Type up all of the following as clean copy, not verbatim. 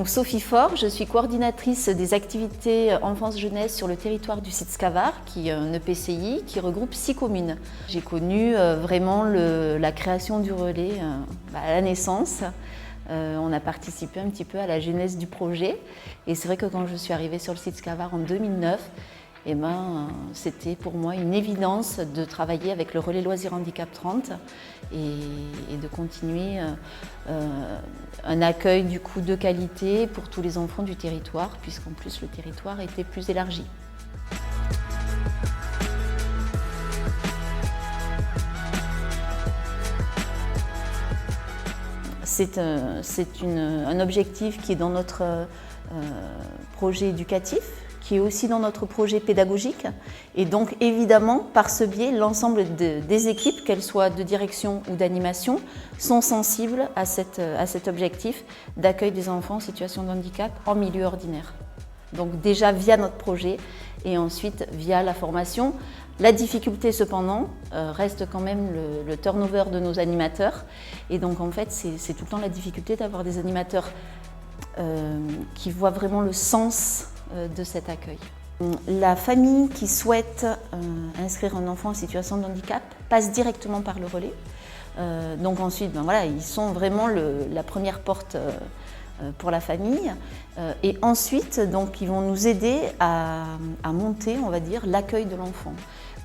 Donc Sophie Faure, je suis coordinatrice des activités enfance-jeunesse sur le territoire du site Scavard, qui est un EPCI qui regroupe 6 communes. J'ai connu vraiment la création du relais à la naissance. On a participé un petit peu à la genèse du projet. Et c'est vrai que quand je suis arrivée sur le site Scavard en 2009, c'était pour moi une évidence de travailler avec le relais Loisirs Handicap 30 et de continuer un accueil du coup de qualité pour tous les enfants du territoire, puisqu'en plus le territoire était plus élargi. C'est un objectif qui est dans notre projet éducatif, qui est aussi dans notre projet pédagogique. Et donc évidemment, par ce biais, l'ensemble des équipes, qu'elles soient de direction ou d'animation, sont sensibles à cet objectif d'accueil des enfants en situation de handicap en milieu ordinaire. Donc déjà via notre projet et ensuite via la formation. La difficulté cependant reste quand même le turnover de nos animateurs. Et donc en fait, c'est tout le temps la difficulté d'avoir des animateurs qui voient vraiment le sens de cet accueil. La famille qui souhaite inscrire un enfant en situation de handicap passe directement par le relais. Donc ensuite, ils sont vraiment la première porte pour la famille. Et ensuite, donc, ils vont nous aider à monter, on va dire, l'accueil de l'enfant.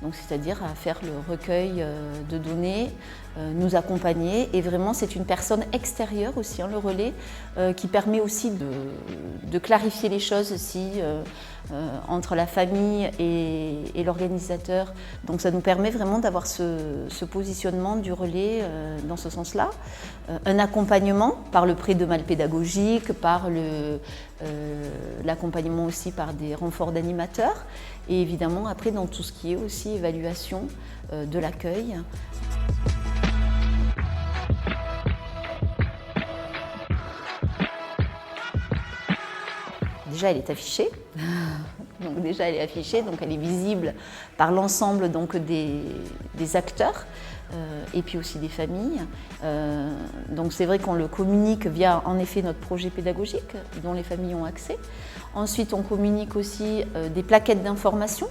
Donc, c'est-à-dire à faire le recueil de données, nous accompagner. Et vraiment, c'est une personne extérieure aussi, le relais, qui permet aussi de clarifier les choses aussi entre la famille et l'organisateur. Donc, ça nous permet vraiment d'avoir ce positionnement du relais dans ce sens-là. Un accompagnement par le prêt de malle pédagogique, par l'accompagnement aussi par des renforts d'animateurs. Et évidemment, après, dans tout ce qui est aussi évaluation de l'accueil. Déjà, elle est affichée. Donc déjà, elle est affichée, donc elle est visible par l'ensemble des acteurs et puis aussi des familles. Donc c'est vrai qu'on le communique via en effet notre projet pédagogique dont les familles ont accès. Ensuite, on communique aussi des plaquettes d'information.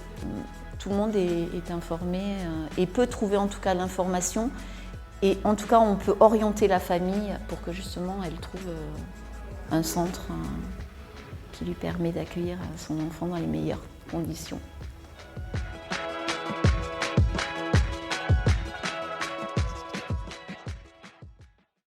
Tout le monde est informé et peut trouver en tout cas l'information. Et en tout cas, on peut orienter la famille pour que justement elle trouve un centre qui lui permet d'accueillir son enfant dans les meilleures conditions.